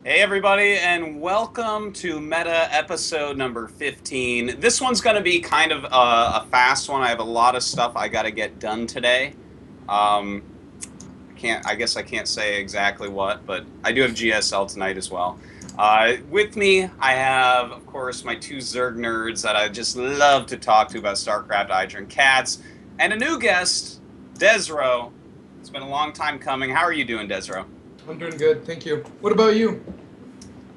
Hey everybody, and welcome to Meta episode number 15. This one's going to be kind of a fast one. I have a lot of stuff I got to get done today. Um, I guess I can't say exactly what, but I do have GSL tonight as well. With me, I have, of course, my two Zerg nerds that I just love to talk to about StarCraft, Idra, and Catz, and a new guest, Desrow. It's been a long time coming. How are you doing, Desrow? I'm doing good, thank you. What about you?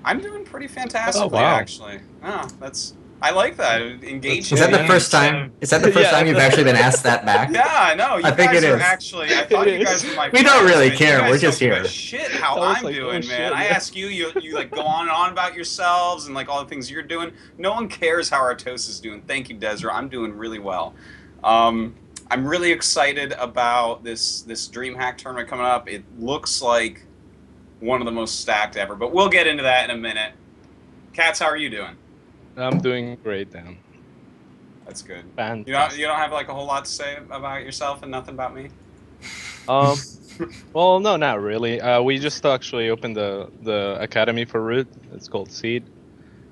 I'm doing pretty fantastically, Oh, wow. actually. I like that. Engaged. Is that the first time? Is that the first time you've actually been asked that back? Yeah, I know. You I think guys it are is. actually. I thought you guys were my. We don't friends, really man. care, You guys we're just don't give a here. Shit, how I was I'm like, doing, oh, man. shit, I yeah. ask you, you like go on and on about yourselves and like all the things you're doing. No one cares how Artosis is doing. Thank you, Desrow. I'm doing really well. I'm really excited about this Dreamhack tournament coming up. It looks like one of the most stacked ever, but we'll get into that in a minute. Catz, how are you doing? I'm doing great, Dan. That's good. Fantastic. You don't have like a whole lot to say about yourself and nothing about me? Well, no, not really. We just actually opened the academy for Root. It's called Seed,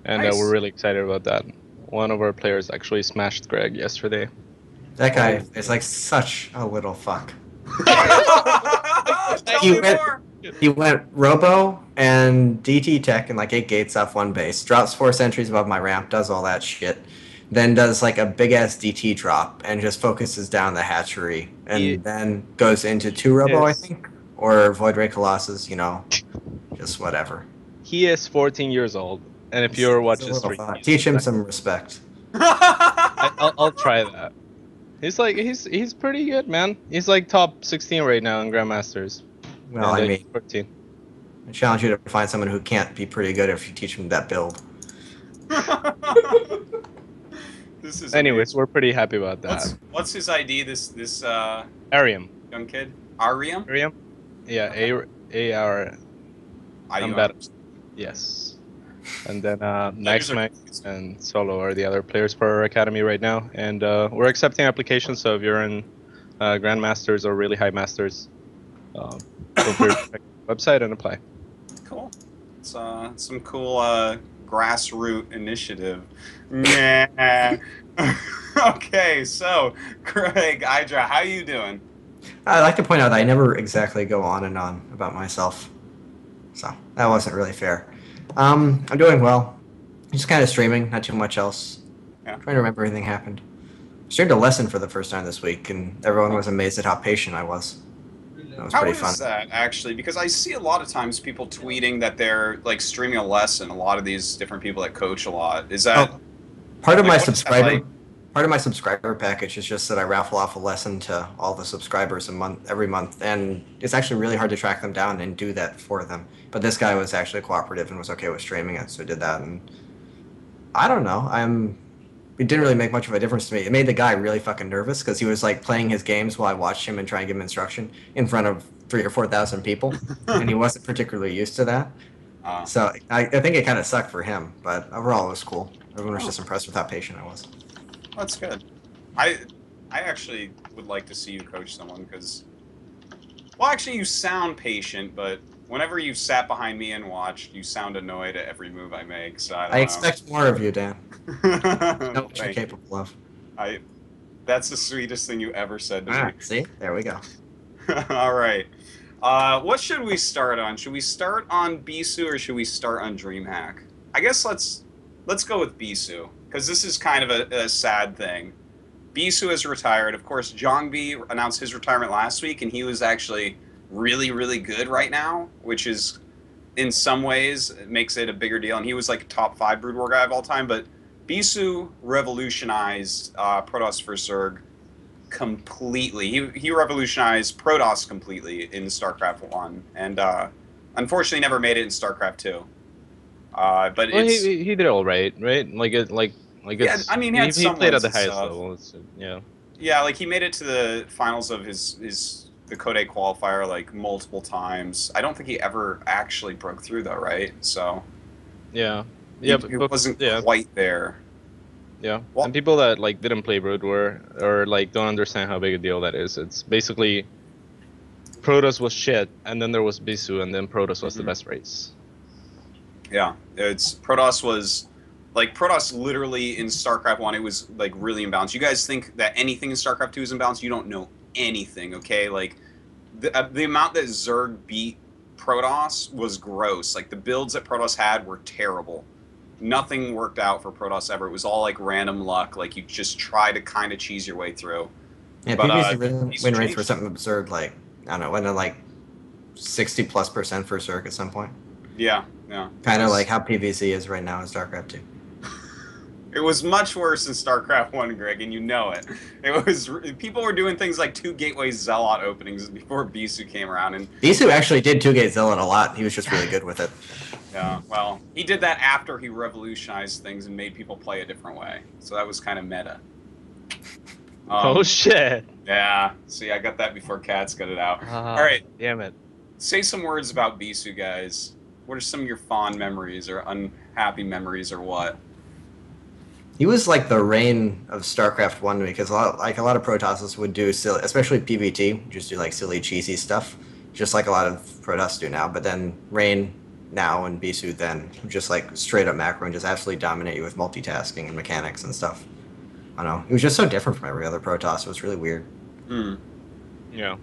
and Nice. we're really excited about that. One of our players actually smashed Greg yesterday. That guy is like such a little fuck. Tell You me went- more. He went Robo and DT Tech and like 8 gates off one base, drops 4 sentries above my ramp, does all that shit, then does like a big ass DT drop and just focuses down the hatchery, and then goes into 2 Robo, Yes. I think, or Void Ray Colossus, just whatever. He is 14 years old, and if you're He's a watching little stream, fuck. Teach him some respect. I'll try that. He's pretty good, man. He's like top 16 right now in Grandmasters. Well, And, I mean, 14. I challenge you to find someone who can't be pretty good if you teach him that build. This is Anyways, we're pretty happy about that. what's his ID? This Arium. young kid, Ariam. Arium? Yeah, A-R. I'm better. Yes. And then Letters are Nightmare confused. and Solo are the other players for our academy right now. And we're accepting applications, so if you're in Grandmasters or really high masters, feel free to check the website and apply. Cool. It's some cool grassroots initiative. Nah. Okay, so Greg, Idra, how you doing? I'd like to point out that I never exactly go on and on about myself, so that wasn't really fair. I'm doing well. Just kind of streaming, not too much else. Yeah. Trying to remember everything happened. Streamed a lesson for the first time this week, and everyone was amazed at how patient I was. That was How pretty is fun. that actually? Because I see a lot of times people tweeting that they're like streaming a lesson. A lot of these different people that coach a lot. Is that Oh, part of like, my what's that subscriber, like? part of my subscriber package is just that I raffle off a lesson to all the subscribers every month, and it's actually really hard to track them down and do that for them. But this guy was actually cooperative and was okay with streaming it, so I did that. And I don't know, it didn't really make much of a difference to me. It made the guy really fucking nervous because he was like playing his games while I watched him and trying to give him instruction in front of 3,000 or 4,000 people, and he wasn't particularly used to that. So I think it kind of sucked for him, but overall it was cool. Everyone was just impressed with how patient I was. That's good. I actually would like to see you coach someone because, well, actually you sound patient, but whenever you've sat behind me and watched, you sound annoyed at every move I make. So I don't I expect more of you, Dan. know. Know what you're Thank you. capable of. That's the sweetest thing you ever said to Ah, me. see? There we go. All right. What should we start on? Should we start on Bisu or should we start on Dreamhack? I guess let's go with Bisu because this is kind of a sad thing. Bisu has retired. Of course, Jongbi announced his retirement last week, and he was actually really, really good right now, which is in some ways makes it a bigger deal. And he was like a top 5 Brood War guy of all time, but Bisu revolutionized Protoss for Zerg completely. He revolutionized Protoss completely in StarCraft 1, and unfortunately never made it in StarCraft 2. But Well, it's, he did all right? Yeah, I mean, he had he some played at wins the and highest stuff. level. Yeah. yeah, like he made it to the finals of the Code 8 qualifier like multiple times. I don't think he ever actually broke through though, right? So Yeah. he, Yeah, he but wasn't yeah. quite there. Yeah, Well- and people that like didn't play Brood War or like don't understand how big a deal that is. It's basically Protoss was shit, and then there was Bisu, and then Protoss was the Mhm. best race. Yeah, it's Protoss was like Protoss literally in StarCraft 1 it was like really imbalanced. You guys think that anything in StarCraft 2 is imbalanced? You don't know anything, okay? Like the amount that Zerg beat Protoss was gross. Like the builds that Protoss had were terrible. Nothing worked out for Protoss ever. It was all like random luck. Like you just try to kind of cheese your way through. Yeah, But PvZ win rates were something absurd. Like I don't know, went to like 60+% for Zerg at some point. Yeah, yeah. Kind of like how PvZ is right now in StarCraft 2. It was much worse in StarCraft 1, Greg, and you know it. It was people were doing things like 2 Gateway Zealot openings before Bisu came around, and Bisu actually did 2-gate Zealot a lot. He was just really good with it. yeah, well, he did that after he revolutionized things and made people play a different way. So that was kind of meta. Oh shit! Yeah, see, I got that before Catz got it out. All right, damn it. Say some words about Bisu, guys. What are some of your fond memories or unhappy memories or what? He was like the Rain of StarCraft 1 because a lot of Protosses would do silly, especially PvT, just do like silly cheesy stuff, just like a lot of Protoss do now. But then Rain now and Bisu then just like straight up macro and just absolutely dominate you with multitasking and mechanics and stuff. I don't know. It was just so different from every other Protoss. It was really weird. Yeah.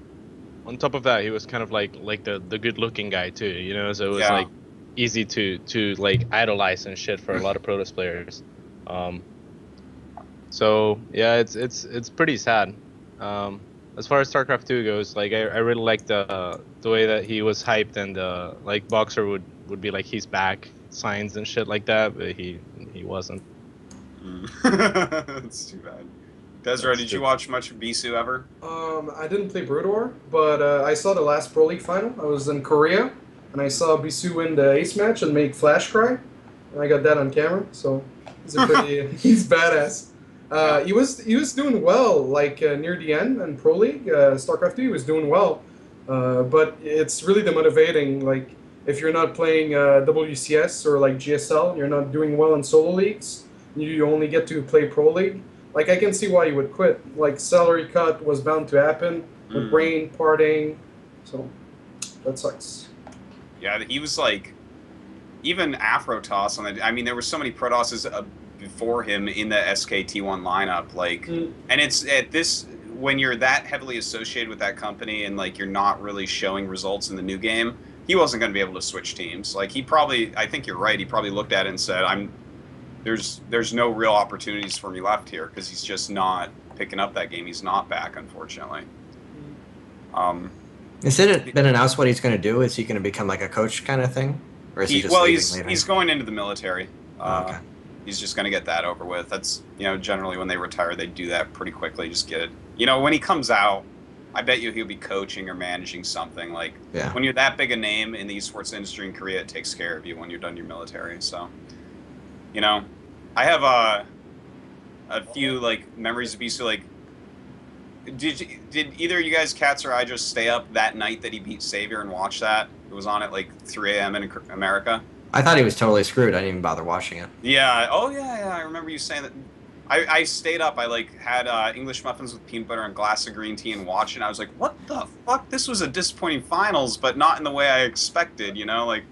On top of that, he was kind of like the good looking guy too, you know. So it was Yeah. like easy to like idolize and shit for a lot of Protoss players. So yeah, it's pretty sad. As far as StarCraft 2 goes, like I really like the way that he was hyped and like Boxer would be like he's back signs and shit like that, but he wasn't. That's too bad. Desrow, did you watch much of Bisu ever? I didn't play Brood War, but I saw the last Pro League final. I was in Korea, and I saw Bisu win the ace match and make Flash cry. And I got that on camera, so he's a pretty he's badass. He was doing well, like near the end in Pro League, StarCraft 2. He was doing well, but it's really demotivating. Like if you're not playing WCS or like GSL, you're not doing well in solo leagues. You only get to play Pro League. Like I can see why you would quit. Like salary cut was bound to happen with Rain parting, so that sucks. Yeah, he was like, even Afrotoss on the. I mean, there were so many Protosses before him in the SKT1 lineup. Like, and it's at this when you're that heavily associated with that company and like you're not really showing results in the new game. He wasn't going to be able to switch teams. Like he probably, I think you're right. He probably looked at it and said, There's no real opportunities for me left here because he's just not picking up that game. He's not back, unfortunately. Has it been announced what he's going to do? Is he going to become like a coach kind of thing, or is he just leaving? He's going into the military. Okay. He's just going to get that over with. That's generally when they retire, they do that pretty quickly. Just get it. When he comes out, I bet you he'll be coaching or managing something. Like when you're that big a name in the esports industry in Korea, it takes care of you when you're done your military. So. I have a few like memories of Bisu. Like, did either of you guys, Catz or I, just stay up that night that he beat Savior and watch that? It was on at like 3 a.m. in America. I thought he was totally screwed. I didn't even bother watching it. Yeah. Oh yeah. I remember you saying that. I stayed up. I like had English muffins with peanut butter and a glass of green tea and watched it. And I was like, what the fuck? This was a disappointing finals, but not in the way I expected. Like,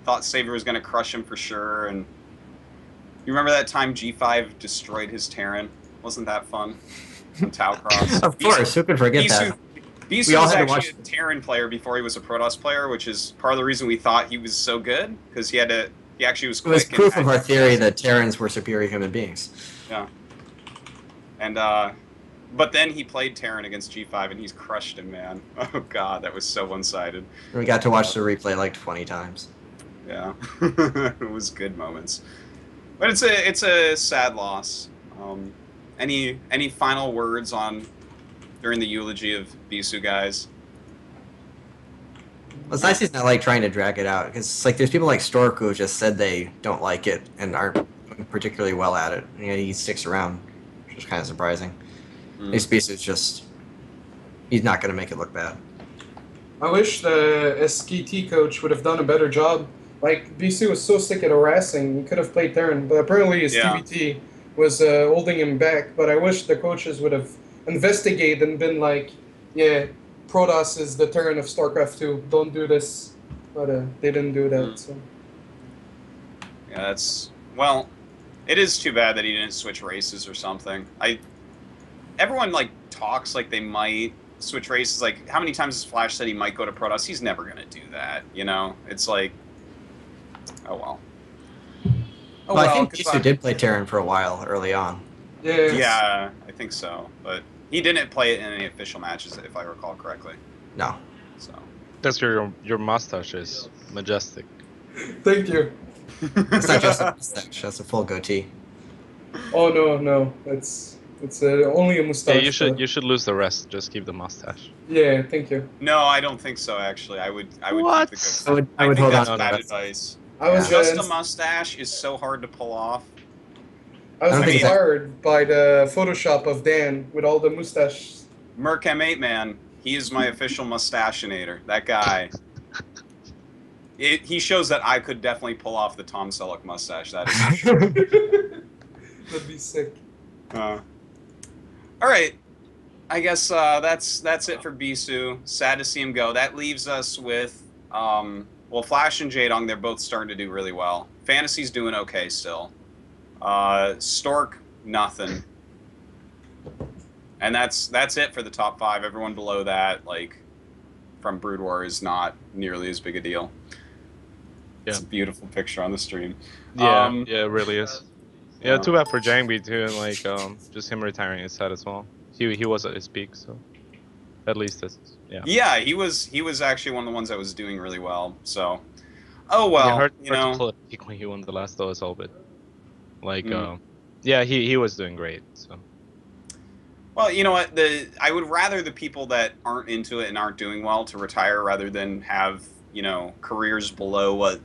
thought Savior was gonna crush him for sure and. You remember that time G5 destroyed his Terran? Wasn't that fun? On Tau Cross. Of course, who could forget that? Bisu was actually a Terran player before he was a Protoss player, which is part of the reason we thought he was so good, because he actually was quick. It was proof of our theory that Terrans were superior human beings. Yeah. And, but then he played Terran against G5 and he's crushed him, man. Oh god, that was so one-sided. We got to watch the replay like 20 times. Yeah. It was good moments. But it's a sad loss. Any final words during the eulogy of Bisu, guys? Well, it's nice he's not like trying to drag it out because like there's people like Stork who just said they don't like it and aren't particularly well at it. He sticks around, which is kind of surprising. This Bisu's he's not going to make it look bad. I wish the SKT coach would have done a better job. Like, Bisu was so sick at harassing, he could have played Terran, but apparently his TVT was holding him back. But I wish the coaches would have investigated and been like, yeah, Protoss is the Terran of StarCraft 2, don't do this. But they didn't do that, so. Yeah, that's well. It is too bad that he didn't switch races or something. Everyone like talks like they might switch races. Like how many times has Flash said he might go to Protoss? He's never gonna do that. You know, it's like, oh well. Oh Well, I think goodbye. Bisu did play Terran for a while early on. Yes. Yeah, I think so, but he didn't play it in any official matches, if I recall correctly. No. So. That's your mustache is majestic. Thank you. It's not just a mustache, that's a full goatee. Oh no, it's only a mustache. Yeah, but- you should lose the rest. Just keep the mustache. Yeah, thank you. No, I don't think so. Actually, I would What? keep the I goatee. would think hold that's on to bad that. advice. I was Just a mustache is so hard to pull off. I was I don't think it's- inspired by the Photoshop of Dan with all the mustache. Merc M8 man, he is my official mustachinator. That guy. He shows that I could definitely pull off the Tom Selleck mustache. That is for sure. That'd be sick. All right. I guess that's it for Bisu. Sad to see him go. That leaves us with well, Flash and Jaedong. They're both starting to do really well. Fantasy's doing okay still. Stork, nothing. And that's it for the top 5. Everyone below that, like from Brood War, is not nearly as big a deal. It's a beautiful picture on the stream. Yeah, yeah, it really is. Yeah, Yeah. too bad for Jangby too, and like just him retiring is sad as well. He was at his peak, so at least this, yeah. Yeah, he was actually one of the ones that was doing really well. So, oh well, yeah, hard you know. to pull a peak when he won the last OSL, but like, yeah, he was doing great. So. Well, you know what? I would rather the people that aren't into it and aren't doing well to retire rather than have, you know, careers below what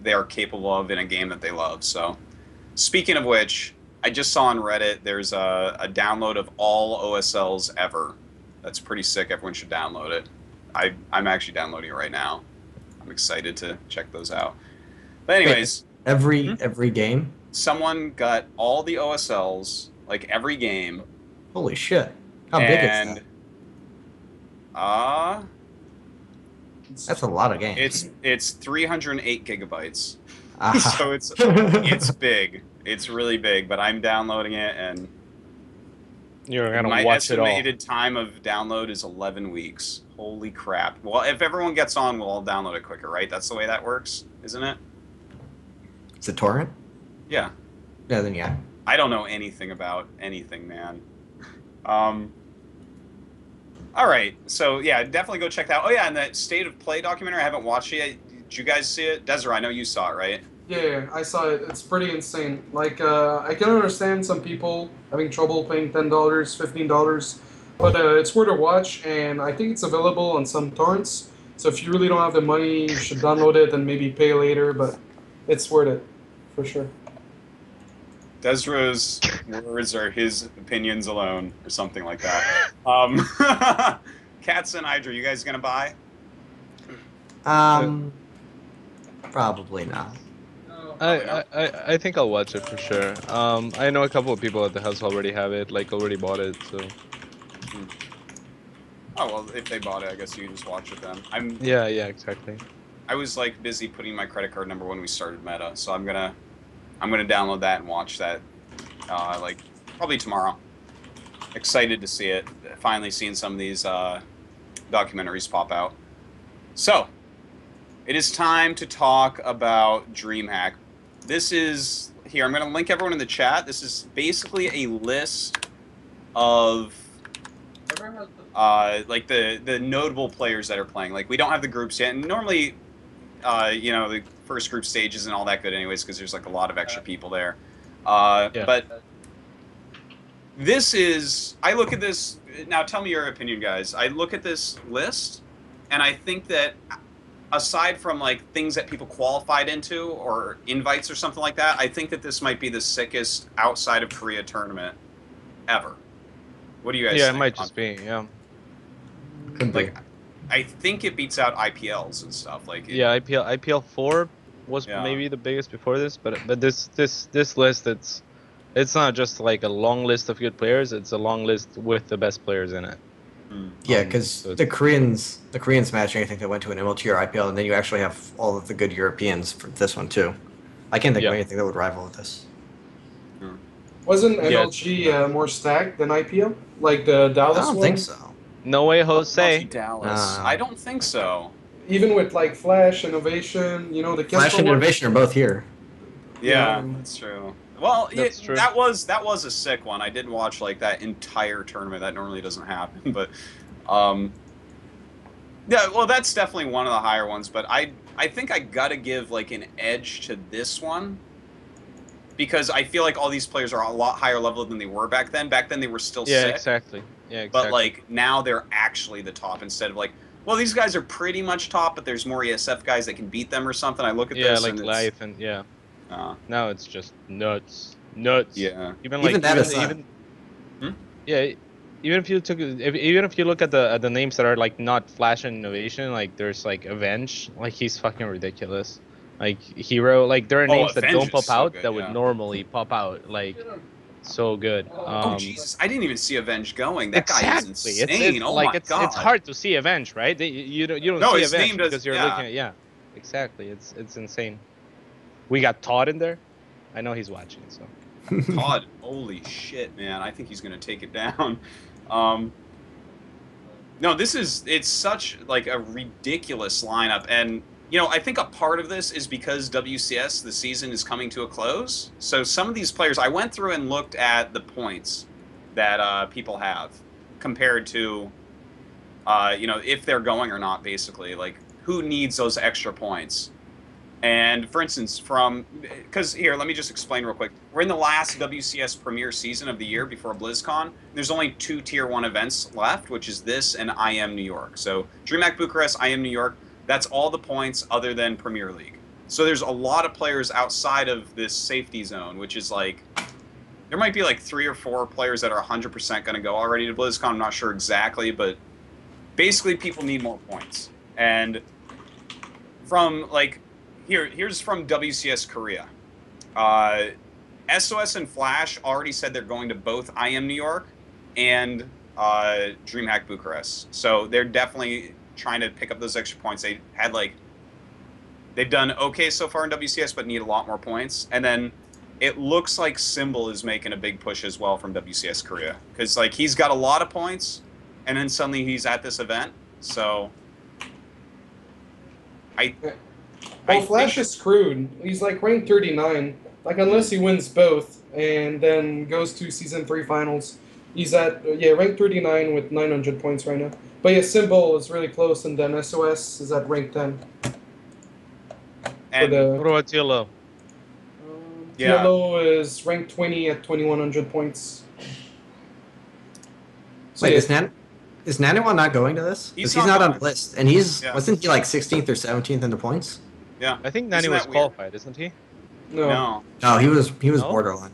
they are capable of in a game that they love. So, speaking of which, I just saw on Reddit there's a download of all OSLs ever. That's pretty sick. Everyone should download it. I'm actually downloading it right now. I'm excited to check those out. But anyways, Every game? someone got all the OSLs, like every game. Holy shit. How big is that? That's a lot of games. It's 308 gigabytes. Ah. So it's big. It's really big, but I'm downloading it, and You're gonna my watch it all. estimated time of download is 11 weeks. Holy crap. Well, if everyone gets on, we'll all download it quicker, right? That's the way that works, isn't it? Is it torrent? Yeah. Yeah, then yeah. I don't know anything about anything, man. All right, so yeah, definitely go check that out. Oh yeah, and that State of Play documentary, I haven't watched it yet. Did you guys see it? Desiree, I know you saw it, right? Yeah, I saw it. It's pretty insane. Like, I can understand some people having trouble paying $10, $15, but it's worth a watch, and I think it's available on some torrents. So if you really don't have the money, you should download it and maybe pay later, but it's worth it, for sure. Desiree's words are his opinions alone, or something like that. Catz and Idra, you guys gonna buy? Probably not. I think I'll watch it for sure. I know a couple of people at the house already have it, like already bought it, so. Oh well, if they bought it, I guess you can just watch it then. Yeah, exactly. I was like busy putting my credit card number when we started Meta, so I'm gonna download that and watch that, like probably tomorrow. Excited to see it. Finally seeing some of these documentaries pop out. So, it is time to talk about Dreamhack. This is here. I'm going to link everyone in the chat. This is basically a list of like the notable players that are playing. Like we don't have the groups yet, and normally, you know, the first group stage isn't all that good anyways because there's like a lot of extra people there. But this is, I look at this, now tell me your opinion, guys. I look at this list, and I think that aside from like things that people qualified into or invites or something like that, I think that this might be the sickest outside of Korea tournament ever. What do you guys think? Yeah, it might just be, yeah. Could be. Like, I think it beats out IPLs and stuff. Like Yeah, IPL 4 was maybe the biggest before this, but this list, it's not just like a long list of good players, it's a long list with the best players in it. Yeah, because the Koreans matching, I think they went to an MLT or IPL, and then you actually have all of the good Europeans for this one too. I can't think Yeah. of anything that would rival this. Wasn't Yeah, MLG more stacked than IPL? Like the I Dallas don't one? think so. No way, MLG Jose. Dallas. No. I don't think so. Even with like Flash, Innovation, you know, the Flash Kestrel and one? Innovation are both here. Yeah, Yeah. that's true. Well, That's true. that was a sick one. I did watch like that entire tournament. That normally doesn't happen, but yeah. Well, that's definitely one of the higher ones. But I think I gotta give like an edge to this one because I feel like all these players are a lot higher level than they were back then. Back then they were still Yeah, sick, exactly. Yeah, exactly. but like now they're actually the top instead of like. Well, these guys are pretty much top, but there's more ESF guys that can beat them or something. I look at yeah, this like and it's, life and yeah. uh, Now it's just nuts. yeah. Even Even like that even, aside. even Hmm? yeah, even if you took even if you look at the names that are like not Flash and Innovation, like there's like Avenge, like he's fucking ridiculous. Like Hero, like there are names that Avenge don't is pop so out good, that would yeah. normally pop out, like so good. Oh Jesus! I didn't even see Avenge going. That guy is Exactly. insane. Oh my God! It's hard to see Avenge, right? You don't No, see his Avenge name does- because you're yeah. looking at exactly. It's insane. We got Todd in there. I know he's watching, so Todd, holy shit, man! I think he's gonna take it down. No, it's such like a ridiculous lineup, and you know I think a part of this is because WCS the season is coming to a close. So some of these players, I went through and looked at the points that people have compared to, you know, if they're going or not. Basically, like who needs those extra points. And for instance, because here, let me just explain real quick. We're in the last WCS Premier season of the year before BlizzCon. There's only 2 Tier 1 events left, which is this and IM New York. So Dreamhack Bucharest, IM New York, that's all the points other than Premier League. So there's a lot of players outside of this safety zone, which is like, there might be like 3 or 4 players that are 100% going to go already to BlizzCon. I'm not sure exactly, but basically people need more points. And from like, here's from WCS Korea. SOS and Flash already said they're going to both IM New York and Dreamhack Bucharest. So they're definitely trying to pick up those extra points. They've done okay so far in WCS, but need a lot more points. And then it looks like Symbol is making a big push as well from WCS Korea. Because like he's got a lot of points, and then suddenly he's at this event. So Well, Flash is screwed. He's like ranked 39. Like unless he wins both and then goes to Season 3 finals, he's at ranked 39 with 900 points right now. But yeah, Symbol is really close, and then SOS is at rank 10. And what about Yellow? Yeah. Yellow is ranked 20 at 2100 points. So Wait, yeah, is Nanawa not going to this? He's Because he's not not on going. the list, and he's Yeah. wasn't he like 16th or 17th in the points? yeah, I think Isn't Nani that was weird? qualified, isn't he? no. No. No, he was No? borderline.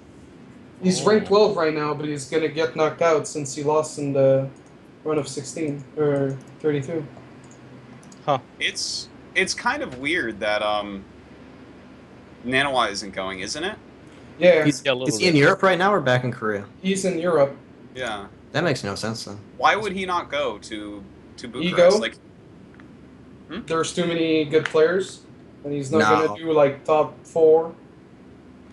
He's ranked 12 right now, but he's gonna get knocked out since he lost in the run of 16 or 32. It's kind of weird that Nanawa isn't going, isn't it? Yeah, Is Yeah, a little he in bit. Europe right now or back in Korea? he's in Europe. Yeah. That makes no sense then. Why would he not go to Bucharest? Ego? Like, There's too many good players, and he's not No. gonna do like top 4.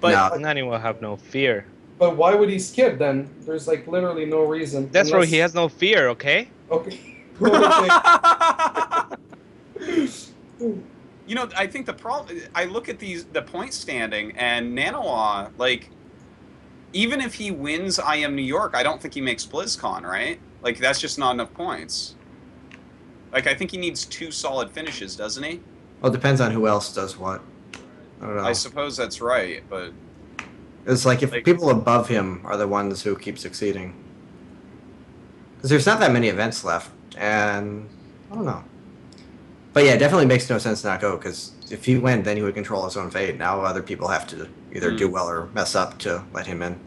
but No. Nani will have no fear. But why would he skip then? There's like literally no reason. That's why Unless- he has no fear, okay? Okay. Okay. you know, I think the problem. I look at the point standing, and Nanawa, like, even if he wins IM New York, I don't think he makes BlizzCon, right? Like, that's just not enough points. Like, I think he needs 2 solid finishes, doesn't he? Well, it depends on who else does what. I don't know. I suppose that's right, but It's like if like- people above him are the ones who keep succeeding. Because there's not that many events left, and I don't know. But yeah, it definitely makes no sense to not go, because if he went, then he would control his own fate. Now other people have to either do well or mess up to let him in.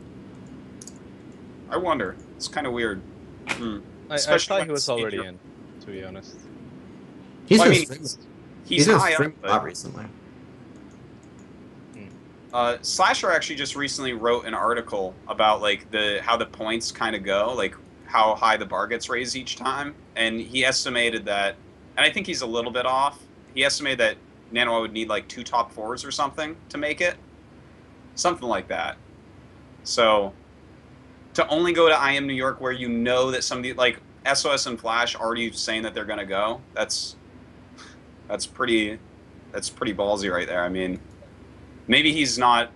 I wonder. It's kind of weird. I Especially thought when he was it's already Europe. in, to be honest. He's Well, I been mean, streaming, he's been high streaming up, a lot but recently. Slasher actually just recently wrote an article about like how the points kind of go, like how high the bar gets raised each time, and he estimated that, and I think he's a little bit off. He estimated that Nanoa would need like 2 top 4s or something to make it, something like that. So to only go to IM New York where you know that somebody like SOS and Flash already saying that they're going to go, that's pretty ballsy right there. I mean, maybe he's not,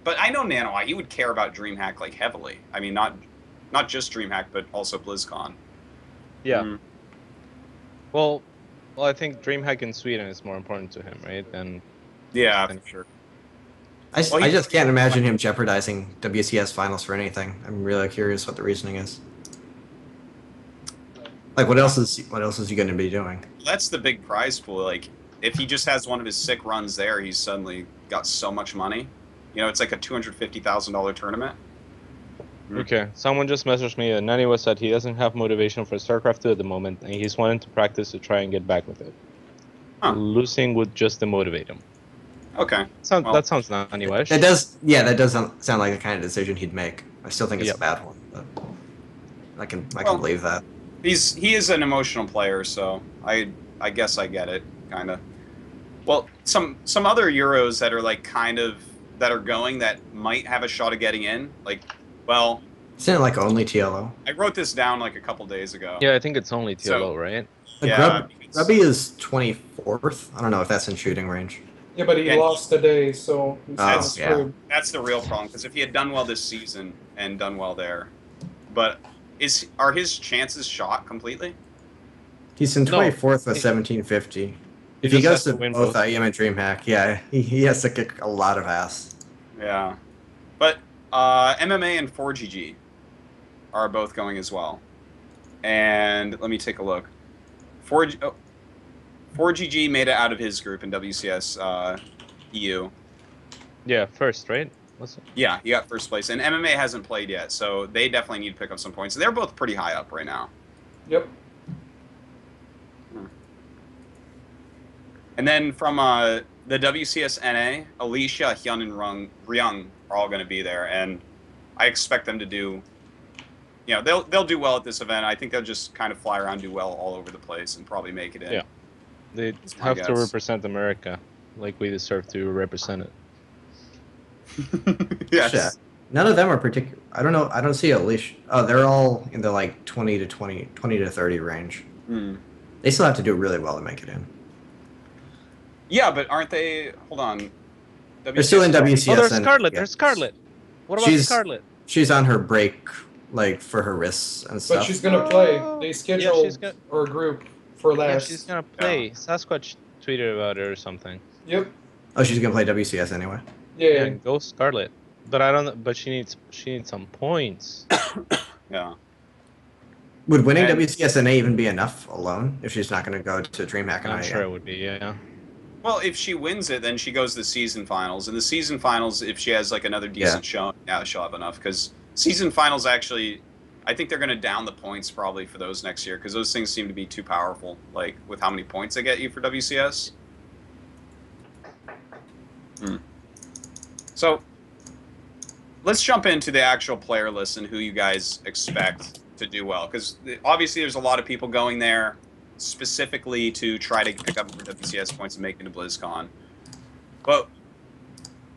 but I know Nanoai, he would care about DreamHack like heavily. I mean, not just DreamHack, but also BlizzCon. Yeah. Well, I think DreamHack in Sweden is more important to him, right? Yeah, for sure. I just can't imagine him jeopardizing WCS finals for anything. I'm really curious what the reasoning is. Like, what else is he going to be doing? That's the big prize pool. Like, if he just has one of his sick runs there, he's suddenly got so much money. You know, it's like a $250,000 tournament. Okay, someone just messaged me, and Naniwa said he doesn't have motivation for StarCraft 2 at the moment, and he's wanting to practice to try and get back with it. Huh. Losing would just demotivate him. Okay. That sounds Naniwa-ish. That does sound like the kind of decision he'd make. I still think it's a bad one, but I can believe that. He is an emotional player, so I guess I get it, kind of. Well, some other Euros that are like that are going that might have a shot of getting in, like, well, isn't it like only TLO? I wrote this down like a couple days ago. Yeah, I think it's only TLO, right? Yeah, Grubby is 24th. I don't know if that's in shooting range. Yeah, but he lost today, so that's the real problem. Because if he had done well this season and done well there, but are his chances shot completely? He's in 24th with 1750. If he goes to both IM and DreamHack, yeah, he has to kick a lot of ass. Yeah, but MMA and 4GG are both going as well. And let me take a look. 4GG made it out of his group in WCS EU. Yeah, first, right? Yeah, he got first place. And MMA hasn't played yet, so they definitely need to pick up some points. They're both pretty high up right now. Yep. And then from the WCS NA, Alicia, Hyun, and Ryung are all going to be there, and I expect them to do. You know, they'll do well at this event. I think they'll just kind of fly around, do well all over the place, and probably make it in. Yeah, they have to represent America like we deserve to represent it. Yes. Yeah. None of them are particular. I don't know. I don't see Alicia. Oh, they're all in the like 20 to 30 range. They still have to do really well to make it in. Yeah, but aren't they? Hold on. They're still in WCS. Oh, there's Scarlet. There's Scarlet. What about Scarlet? She's on her break, like for her wrists and stuff. But she's gonna play. They scheduled her group for last. Yeah, she's gonna play. Yeah. Sasquatch tweeted about it or something. Yep. Oh, she's gonna play WCS anyway. Yeah. Go Scarlet. But I don't. But she needs some points. Yeah. Would winning WCS NA even be enough alone if she's not going to go to DreamHack and I'm sure it would be. Yeah. Well, if she wins it, then she goes to the season finals. And the season finals, if she has like another decent showing, she'll have enough. Because season finals actually, I think they're going to down the points probably for those next year. Because those things seem to be too powerful, like with how many points they get you for WCS. So let's jump into the actual player list and who you guys expect to do well. Because obviously there's a lot of people going there specifically to try to pick up WCS points and make it to BlizzCon. But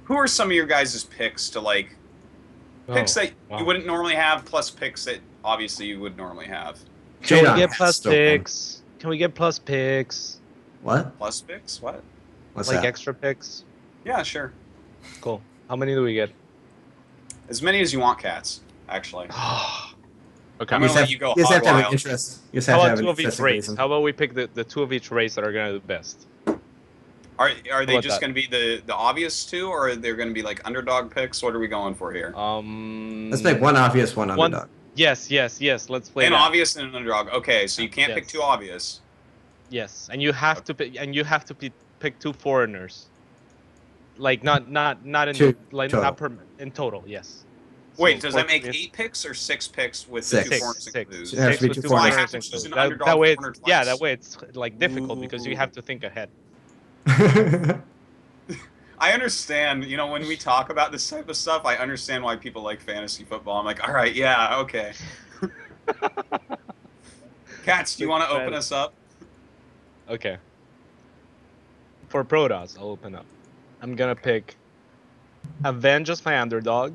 who are some of your guys' picks to like picks that you wouldn't normally have, plus picks that obviously you would normally have? Can we get plus picks? Can we get plus picks? What? Plus picks? What? What's like that? Extra picks? Yeah, sure. Cool. How many do we get? As many as you want, Cats. Actually. Okay. I'm gonna let you go hog have to have wild. an interest. You just How have to about have two of each race? How about we pick the two of each race that are gonna do best? Are they just going to be the obvious two, or are there going to be like underdog picks? What are we going for here? Let's make one obvious, one underdog. Yes. Let's play an obvious and an underdog. Okay, so you can't pick two obvious. Yes, and you have to pick, pick two foreigners. Like not in like total. not per in total. Yes. Wait, does that make 8 picks or 6 picks with the two foreigners included? It has to be two foreigners. That way, that way it's like difficult because you have to think ahead. I understand, you know, when we talk about this type of stuff, I understand why people like fantasy football. I'm like, all right, yeah, okay. Catz, do you want to open us up? Okay. For Protoss, I'll open up. I'm gonna pick Avenge is my underdog.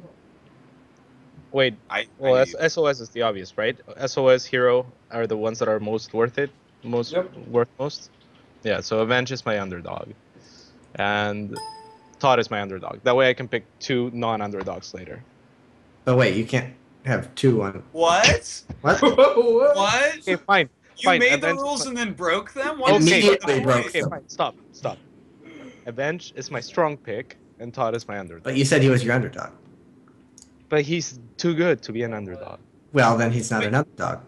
Wait, I well, knew you- SOS is the obvious, right? SOS, Hero are the ones that are most worth it, Yep. worth most. Yeah, so Avenge is my underdog, and Todd is my underdog. That way, I can pick 2 non-underdogs later. But wait, you can't have 2 on. What? What? What? What? Okay, fine. You fine. made the Avenge is rules my- and then broke them? What is Immediately the broke point? Okay, them. fine. Stop. Avenge is my strong pick, and Todd is my underdog. But you said he was your underdog. But he's too good to be an underdog. Well, then he's not an underdog.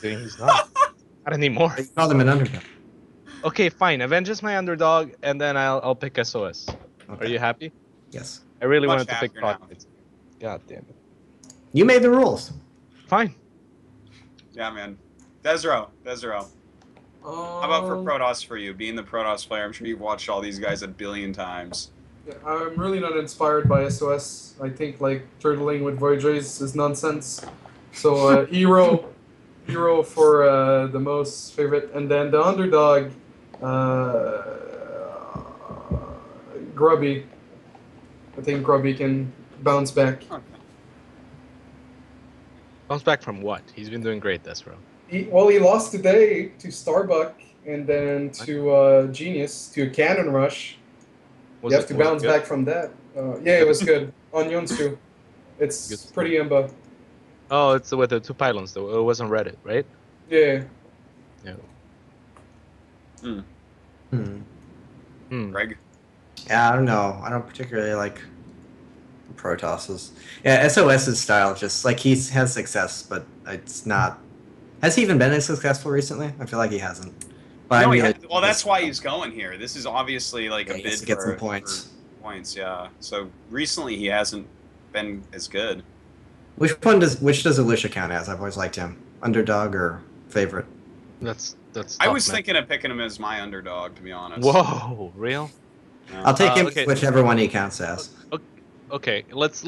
Then he's not. Not anymore. But you called him an underdog. Okay, fine. Avenge is my underdog, and then I'll pick SOS. Okay. Are you happy? Yes. I really Much wanted to pick happier Todd. now. God damn it. You made the rules. Fine. Yeah, man. Desrow. How about for Protoss for you? Being the Protoss player, I'm sure you've watched all these guys a billion times. Yeah, I'm really not inspired by SOS. I think like turtling with Voyages is nonsense. So hero for the most favorite, and then the underdog, Grubby. I think Grubby can bounce back. Okay. Bounce back from what? He's been doing great, Desrow. He lost today to Starbuck and then to Genius, to a Cannon Rush. You have to bounce back from that. Yeah, it was good. On Yonsu. It's Good. pretty imba. Oh, it's with the 2 pylons, though. It was on Reddit, right? Yeah. Greg? Yeah, I don't know. I don't particularly like Protosses. Yeah, SOS's style just like he has success, but it's not. Has he even been as successful recently? I feel like he hasn't. But No, I he really well, that's why he's going here. This is obviously like Yeah, a he has bid to get for, some points. for points, yeah. So recently he hasn't been as good. Which does Alicia count as? I've always liked him. Underdog or favorite? That's I tough, was man. thinking of picking him as my underdog, to be honest. Whoa, real? Yeah. I'll take him okay. whichever one he counts as. Okay, let's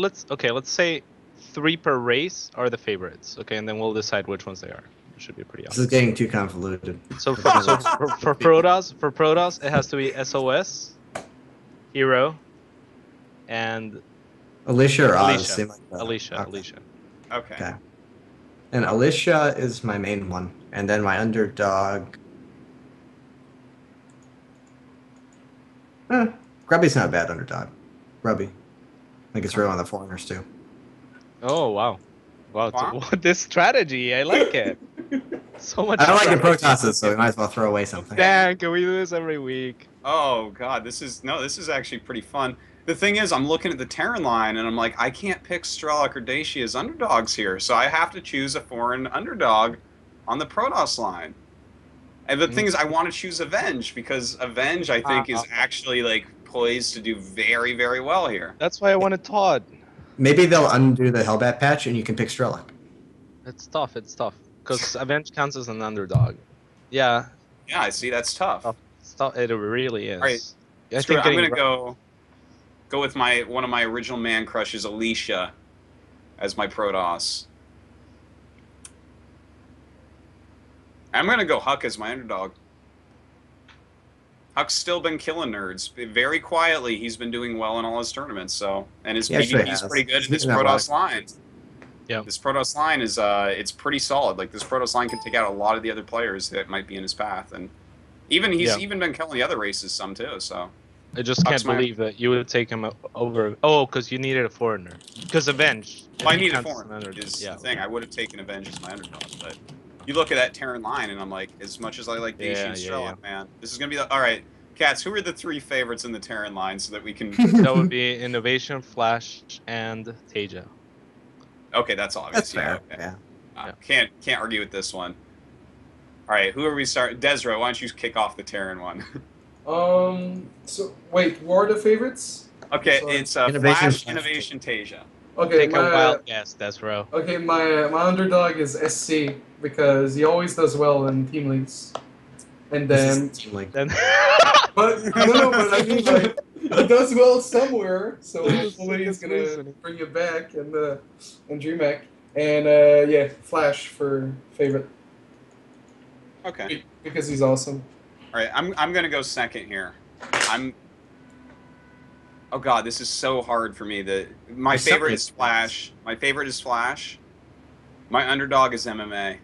say 3 per race are the favorites. Okay, and then we'll decide which ones they are. It should be pretty This is obvious. getting too convoluted. So for Protoss, it has to be SOS, Hero, and Alicia or Oz? Alicia. Seem like that. Alicia. Okay. Alicia. Okay. Okay. And Alicia is my main one, and then my underdog. Grubby's not a bad underdog. Grubby. I think it's real on the foreigners too. Oh wow. Wow. What this strategy? I like it. So much. I don't like the strategy. Protosses, so we might as well throw away something. Damn, can we do this every week? Oh god, this is actually pretty fun. The thing is, I'm looking at the Terran line and I'm like, I can't pick Strelok or Dacia as underdogs here, so I have to choose a foreign underdog on the Protoss line. And the thing is, I want to choose Avenge because Avenge, I think, is actually like poised to do very, very well here. That's why I wanted Todd. Maybe they'll undo the Hellbat patch and you can pick Strelok. It's tough. Because Avenge counts as an underdog. Yeah, Yeah, I see. That's tough. it's tough. It really is. All right. I Screw it, think I'm getting gonna go with one of my original man crushes, Alicia, as my Protoss. I'm gonna go Huck as my underdog. Huck's still been killing nerds very quietly. He's been doing well in all his tournaments, and his He actually PvP's has. pretty good. He's And this doing that Protoss well. line, Yeah. this Protoss line is it's pretty solid. Like this Protoss line can take out a lot of the other players that might be in his path, and he's even been killing the other races some too. So I just Huck's can't my- believe that you would take him over. Oh, because you needed a foreigner. Because Avenge. I he need a counts as foreign. an underdog. Is Yeah. the thing. I would have taken Avenge as my underdog, but you look at that Terran line, and I'm like, as much as I like Dacia and Strelok, man, this is gonna be all right. Catz, who are the 3 favorites in the Terran line so that we can? That would be Innovation, Flash, and Tasia. Okay, that's obvious. That's fair. Yeah, okay. Yeah. Can't argue with this one. All right, who are we starting? Desrow, why don't you kick off the Terran one? So wait, what are the favorites? Okay, Sorry. it's Innovation, Flash, Flash, Innovation, Tasia. Okay, Take a wild guess, Desrow. Okay, my underdog is SC because he always does well in team leagues. And then, This is like Then but but I mean like he does well somewhere, so hopefully he's gonna Listening. bring it back in Dreamhack. And yeah, Flash for favorite Okay. because he's awesome. All right, I'm gonna go second here. Oh god, this is so hard for me. My There's so favorite many is Flash. My favorite is Flash. My underdog is MMA.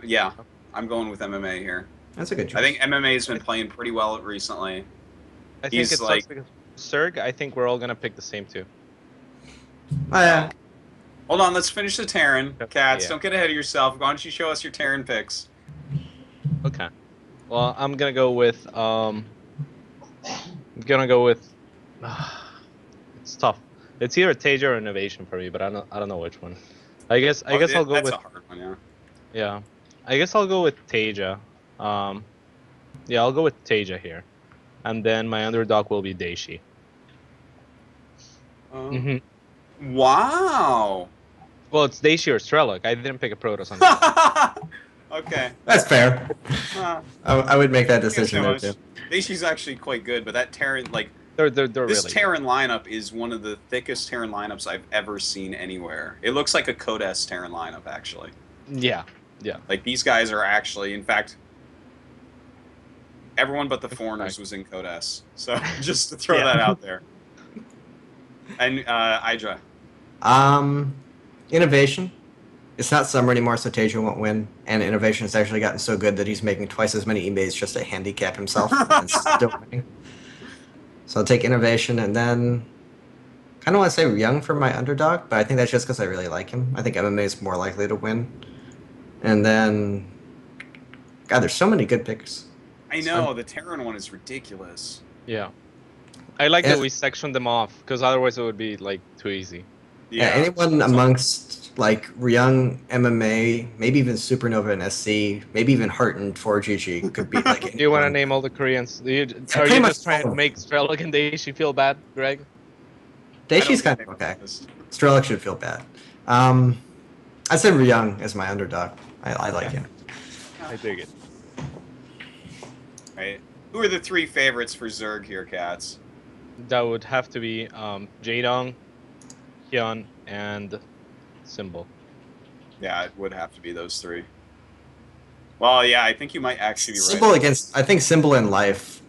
Yeah, I'm going with MMA here. That's a good choice. I think MMA has been playing pretty well recently. I think He's it like- sucks because Zerg, I think we're all gonna pick the same too. Oh, yeah. Hold on, let's finish the Terran. Catz, Yeah. don't get ahead of yourself. Why don't you show us your Terran picks? Okay. Well, I'm gonna go with it's tough. It's either Taja or Innovation for me, but I don't know which one. I guess I'll go that's with a hard one, yeah. yeah. I guess I'll go with Taja. Yeah, I'll go with Taja here, and then my underdog will be Daishi. Wow. Well, it's Daishi or Strelok. I didn't pick a Protoss on that. Okay. That's fair. Uh, I would make that Thanks decision so there much. too. Daishi's actually quite good, but that Terran, like, They're this really Terran lineup is one of the thickest Terran lineups I've ever seen anywhere. It looks like a Codes Terran lineup, actually. yeah. Like, these guys are actually, in fact, everyone but the foreigners was in Codes. So, just to throw Yeah. that out there. And, Idra. Innovation. It's not summer anymore, so Tasia won't win. And Innovation has actually gotten so good that he's making twice as many emails just to handicap himself and still winning. So I'll take Innovation, and then kind of want to say Young for my underdog, but I think that's just because I really like him. I think MMA is more likely to win. And then, God, there's so many good picks. I know, the Terran one is ridiculous. Yeah. I like that Yeah. we sectioned them off, because otherwise it would be like too easy. Yeah, anyone amongst like Ryung, MMA, maybe even Supernova and SC, maybe even Heart and 4GG could be like. Do you want to anyone. name all the Koreans? Are pretty you much just trying all to of make Strelok and Daishi feel bad, Greg? Daishi's I kind don't of think okay. this- Strelok should feel bad. I'd say Ryung as my underdog. I like him. I dig it. Right. Who are the three favorites for Zerg here, Catz? That would have to be Jaedong, Hyun, and Symbol. Yeah, it would have to be those three. Well, yeah, I think you might actually be right. Symbol against, I think Symbol and Life.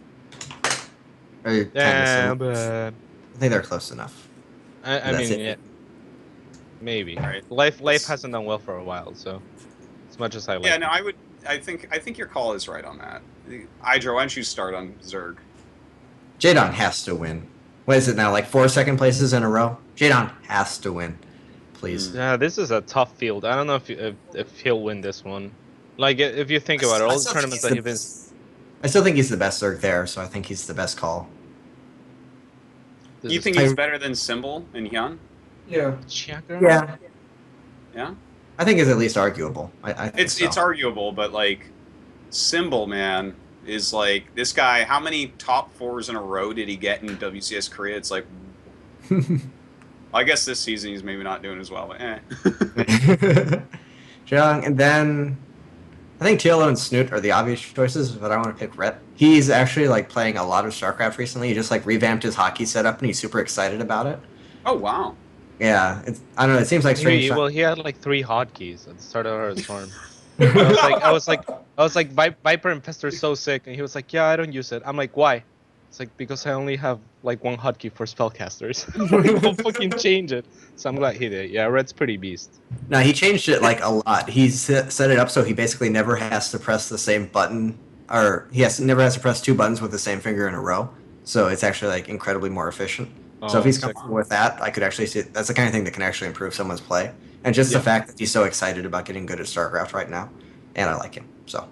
Are kind Yeah, of but I think they're close enough. I That's mean, it. yeah, maybe. Right. Life hasn't done well for a while, so as much as I like. Yeah, no, it. I think your call is right on that. Idra, why don't you start on Zerg? Jaedong has to win. What is it now? Like 4 second places in a row? Jaedong has to win. Please. Yeah, this is a tough field. I don't know if he'll win this one. Like if you think about it, all the tournaments that he's been. I still think he's the best Zerg there, so I think he's the best call. This You is think he's better than Symbol and Hyun? Yeah. Chakra? Yeah. Yeah. I think it's at least arguable. I think so. It's arguable, but like Symbol, man, is like this guy. How many top fours in a row did he get in WCS Korea? It's like, I guess this season he's maybe not doing as well, but Jaedong, and then I think TLO and Snoot are the obvious choices, but I want to pick Rhett. He's actually like playing a lot of StarCraft recently. He just like revamped his hockey setup, and he's super excited about it. Oh wow. Yeah, I don't know. It seems like strange. Well, he had like 3 hotkeys at the start of our storm. I was like, Viper Infestor is so sick, and he was like, yeah, I don't use it. I'm like, why? It's like because I only have like 1 hotkey for spellcasters. Don't fucking change it. So I'm glad he did. Yeah, Red's pretty beast. No, he changed it like a lot. He's set it up so he basically never has to press the same button, or never has to press 2 buttons with the same finger in a row. So it's actually like incredibly more efficient. So if he's sick. comfortable with that, I could actually see that's the kind of thing that can actually improve someone's play. And just the fact that he's so excited about getting good at StarCraft right now, and I like him. So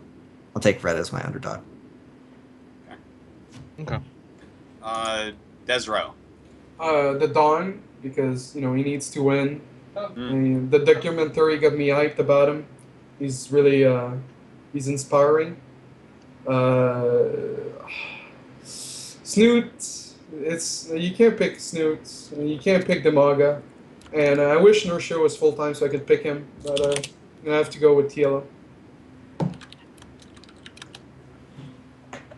I'll take Red as my underdog. Okay. Desrow. The Dawn, because he needs to win. Mm. And the documentary got me hyped about him. He's really he's inspiring. Snoot, you can't pick Snoot. You can't pick Demaga. And I wish Nursha was full time so I could pick him, but I have to go with Tiela.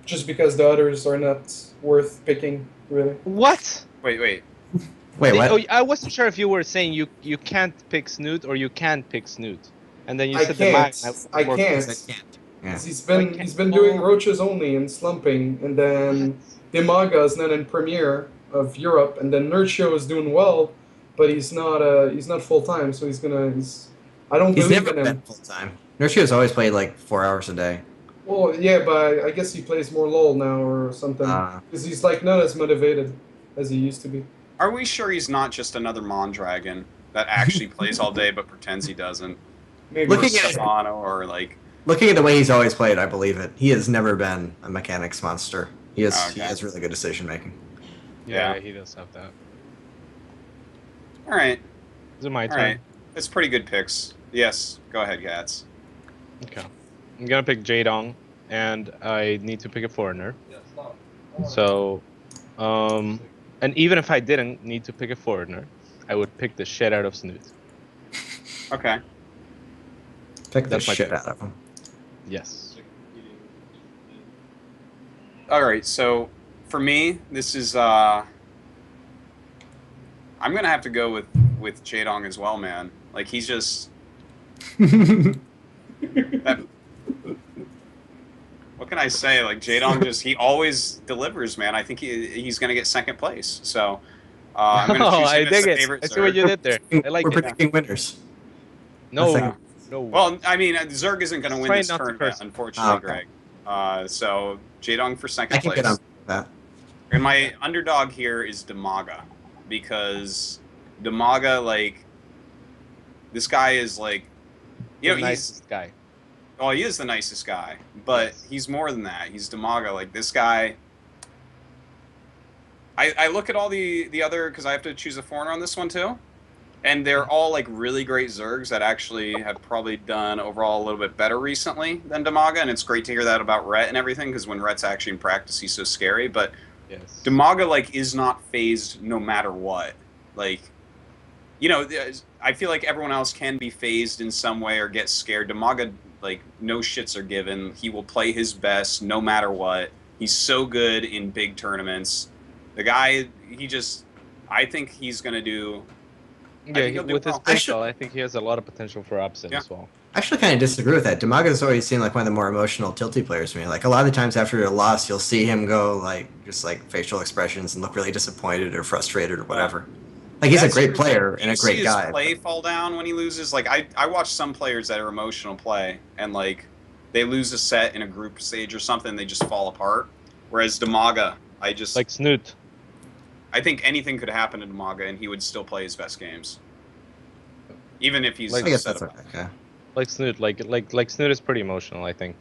Just because the others are not worth picking, really. What? Wait. Wait, what? Oh, I wasn't sure if you were saying you can't pick Snoot or you can't pick Snoot, and then you I said can't. the I can't. I can't. Yeah. He's been doing roaches only and slumping, and then Dimaga is not in Premier of Europe, and then Nerdshio is doing well, but he's not full time, so I don't He's believe never in him. been full time. Nurshio's always played like 4 hours a day. Well, yeah, but I guess he plays more LOL now or something, because he's like not as motivated as he used to be. Are we sure he's not just another Mondragon that actually plays all day but pretends he doesn't? Maybe. Or Stefano, or like. Looking at the way he's always played, I believe it. He has never been a mechanics monster. He has really good decision making. Yeah, he does have that. All right. Is it my turn? All right. It's pretty good picks. Yes. Go ahead, Catz. Okay. I'm gonna pick Jaedong, and I need to pick a foreigner. So, and even if I didn't need to pick a foreigner, I would pick the shit out of Snoot. Okay. Pick the shit out of him. Yes. All right. So, for me, this is. I'm gonna have to go with Jaedong as well, man. Like he's just. What can I say? Like Jaedong he always delivers, man. I think he's gonna get second place. So I'm gonna choose him as the favorite. I see what you did there. I like We're predicting winners. No. Well, I mean, Zerg isn't gonna win this tournament, unfortunately, Greg. So Jaedong for second place. I can get on that. And my underdog here is Dimaga, because Dimaga, like, this guy is like, you know, the nicest guy. Oh, he is the nicest guy, but he's more than that. He's Dimaga. Like, this guy... I look at all the other... Because I have to choose a foreigner on this one, too. And they're all, like, really great Zergs that actually have probably done overall a little bit better recently than Dimaga. And it's great to hear that about Rhett and everything, because when Rhett's actually in practice, he's so scary. But Dimaga, like, is not phased no matter what. Like, you know, I feel like everyone else can be phased in some way or get scared. Dimaga... Like, no shits are given. He will play his best no matter what. He's so good in big tournaments. The guy, I think he's going to do... Yeah, with his pistol, I think he has a lot of potential for upset as well. I actually kind of disagree with that. Dimaga's always seemed like one of the more emotional tilty players to me. Like, a lot of the times after a loss, you'll see him go, like, just, like, facial expressions and look really disappointed or frustrated or whatever. Like, he's a great player and a great guy. His play fall down when he loses. Like, I watch some players that are emotional play, and, like, they lose a set in a group stage or something, they just fall apart. Whereas Dimaga, like Snoot. I think anything could happen to Dimaga, and he would still play his best games. Even if he's I guess that's okay. Like Snoot. Like Snoot is pretty emotional, I think.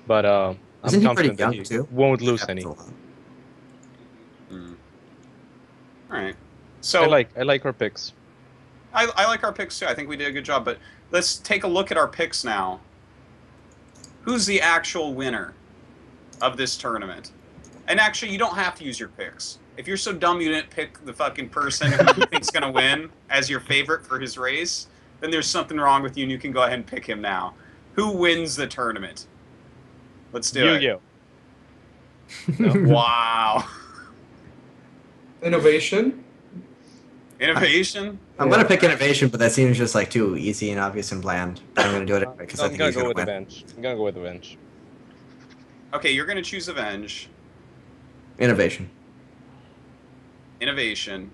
But, I'm Isn't he confident pretty young, that he too? won't lose any. Alright. So I like our picks. I like our picks too. I think we did a good job, but let's take a look at our picks now. Who's the actual winner of this tournament? And actually, you don't have to use your picks. If you're so dumb you didn't pick the fucking person who you think's gonna win as your favorite for his race, then there's something wrong with you, and you can go ahead and pick him now. Who wins the tournament? Let's do it. Yu-Gi-Oh. Wow. Innovation. Innovation? I'm going to pick innovation, but that seems just like too easy and obvious and bland. But I'm going to do it anyway because I think he's going to win. I'm going to go with Avenge. Okay, you're going to choose Avenge. Innovation. Innovation.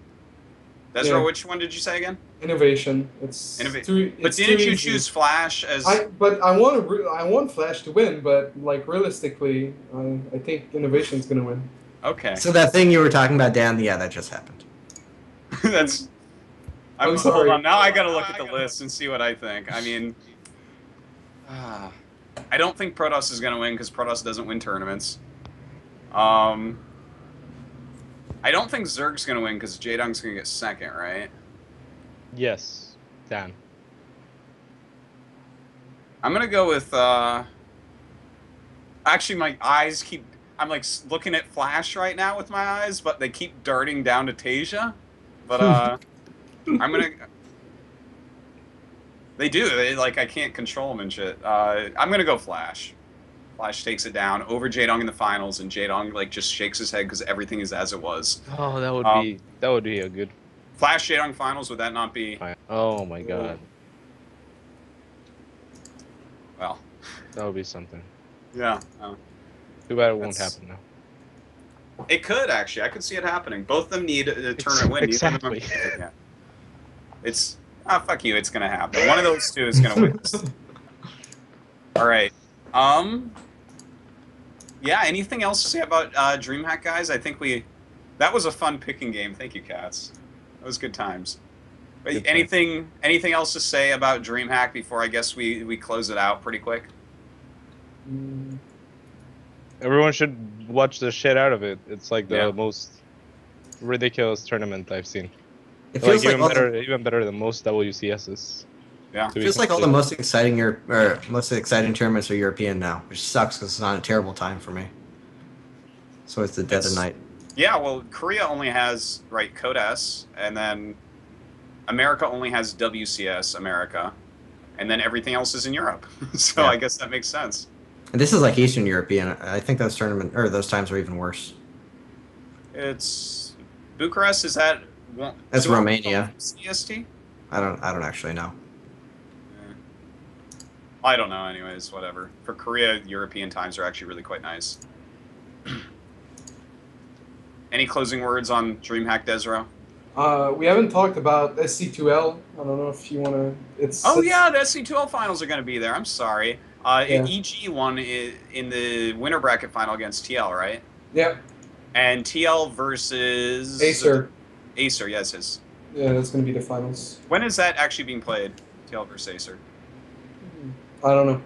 Desrow, which one did you say again? Innovation. It's but didn't you choose Flash as? I want Flash to win, but like realistically, I think Innovation's gonna win. Okay. So that thing you were talking about, Dan, yeah, that just happened. That's. I'm sorry. Hold on. Now I gotta look at the list and see what I think. I mean, I don't think Protoss is gonna win because Protoss doesn't win tournaments. I don't think Zerg's gonna win because Jaedong's gonna get second, right? Yes, Dan. I'm gonna go with. Actually, my eyes keep. I'm like looking at Flash right now with my eyes, but they keep darting down to Tasia. But I'm gonna. They do. Like I can't control them and shit. I'm gonna go Flash. Flash takes it down over Jaedong in the finals, and Jaedong like just shakes his head because everything is as it was. Oh, that would be a good. Flash Jaedong finals, would that not be? Oh my god. Well, that would be something. Yeah. Too bad it won't That's- happen now. It could actually. I could see it happening. Both of them need a tournament win. Exactly. Neither of them have- It's fuck you. It's gonna happen. One of those two is gonna win. All right. Yeah. Anything else to say about DreamHack, guys? I think that was a fun picking game. Thank you, Catz. That was good times. But Good times. anything else to say about DreamHack before I guess we close it out pretty quick? Everyone should watch the shit out of it. It's like the Yeah. most ridiculous tournament I've seen. It Like feels like, even better than most WCSs. Yeah. to be feels like all the completely- most exciting tournaments are European now, which sucks because it's on a terrible time for me. So it's the dead of night. Yeah, well, Korea only has Code S, and then America only has WCS America, and then everything else is in Europe. So Yeah. I guess that makes sense. And this is like Eastern European. I think those those times are even worse. It's Bucharest. Is that one? That's so Romania. CST? I don't actually know. I don't know. Anyways, whatever. For Korea, European times are actually really quite nice. Any closing words on DreamHack, Desrow? We haven't talked about SC2L. I don't know if you want to. Oh yeah, the SC2L finals are going to be there. I'm sorry. Yeah. EG won in the winter bracket final against TL, right? Yeah, And TL versus Acer. Acer, yes. Yes. Yeah, that's going to be the finals. When is that actually being played? TL versus Acer. I don't know.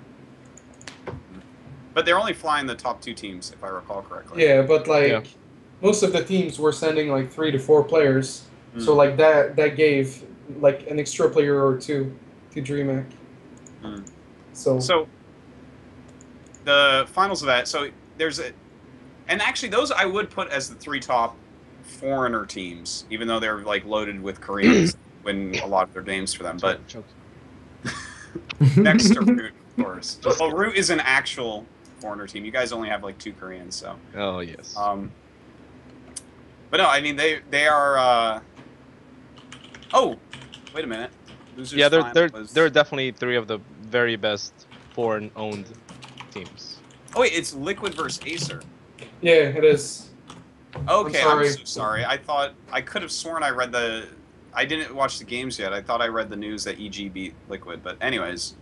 But they're only flying the top two teams, if I recall correctly. Yeah, but like Yeah. most of the teams were sending like 3 to 4 players, so Mm. like that gave like an extra player or two to DreamHack. Mm. So The finals of that. So and actually those I would put as the 3 top foreigner teams, even though they're like loaded with Koreans, win a lot of their games for them. But next to Root, of course. Well, Root is an actual foreigner team. You guys only have like 2 Koreans, so. Oh yes. But no, I mean they are. Oh, wait a minute. Losers Yeah, final was- they're definitely 3 of the very best foreign-owned teams. Oh wait, it's Liquid versus Acer. yeah, it is. Okay, sorry. I'm so sorry. I could have sworn I read the. I didn't watch the games yet. I thought I read the news that EG beat Liquid, but anyways,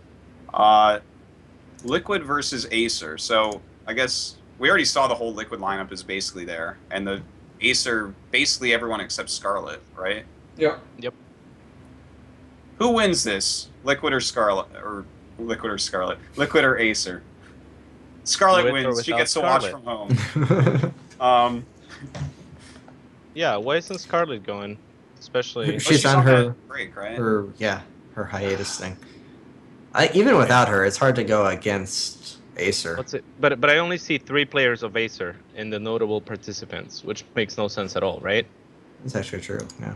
Liquid versus Acer. So I guess we already saw the whole Liquid lineup is basically there, and the Acer basically everyone except Scarlet, right? Yeah. Who wins this? Liquid or Scarlet? Liquid or Acer? Scarlet With or wins. She without gets to watch Scarlet? from home. Yeah, why isn't Scarlet going? Especially She's on her that break, right? her hiatus thing. Even without her, it's hard to go against Acer. what's it? But I only see 3 players of Acer in the notable participants, which makes no sense at all, right? It's actually true. Yeah.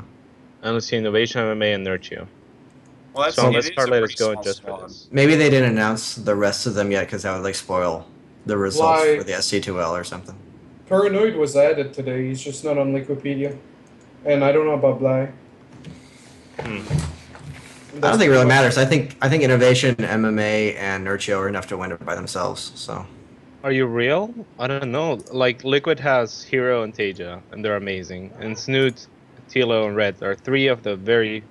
I only see Innovation, MMA, and Nurtio. Well, that's So it unless is a Scarlet is pretty going small just for squad. this. Maybe they didn't announce the rest of them yet because that would like spoil the results Why? for the SC2L or something. Paranoid was added today. He's just not on Wikipedia, and I don't know about Bly. Hmm. I don't think it really matters. I think Innovation, MMA, and Nurtio are enough to win it by themselves. So Are you real? I don't know. Like Liquid has Hero and Teja, and they're amazing. And Snoot, Tilo, and Red are 3 of the very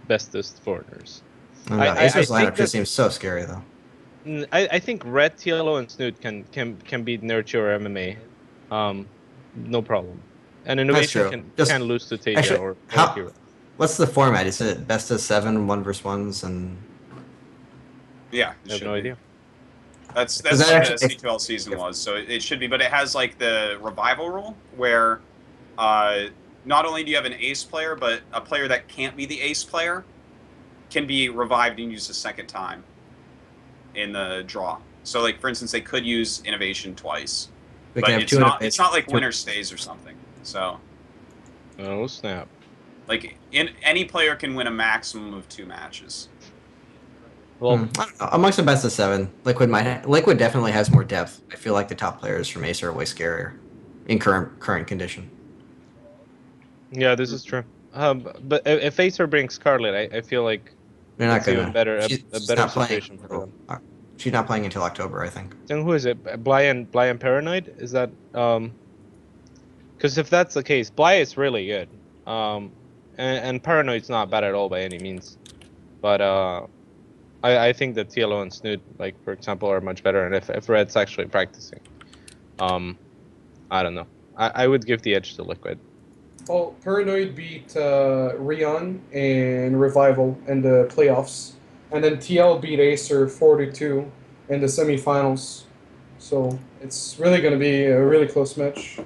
bestest foreigners. I don't know. I Acer's think lineup that- just seems so scary though. I think Red, Tilo, and Snoot can beat Nurture or MMA, no problem. And Innovation true. Just- can lose to Teja actually, or how- Hero. What's the format? Is it best of 7, 1 versus 1s, and Yeah, it I have should no be. idea. That's Does what that the actually- C2L season was, so it should be. But it has like the revival rule where not only do you have an ace player, but a player that can't be the ace player can be revived and used a second time in the draw. So, like for instance, they could use innovation twice, we but can have it's 2 not. innovation- It's not like two- winner stays or something. So, Oh snap! like any player can win a maximum of 2 matches. Well, I don't know. Amongst the best of 7, Liquid definitely has more depth. I feel like the top players from Acer are way scarier in current condition. yeah, this is true. But if Acer brings Scarlet, I feel like They're not It's even gonna. better- a she's better not playing. situation for them. she's not playing until October, I think. Then who is it? Bly and Paranoid? Is that because if that's the case, Bly is really good. And Paranoid's not bad at all by any means. But I think that TLO and Snoot, like for example, are much better. And if Red's actually practicing, I don't know. I would give the edge to Liquid. Well, Paranoid beat Rion and Revival in the playoffs, and then TL beat Acer 4-2 in the semifinals. So it's really going to be a really close match.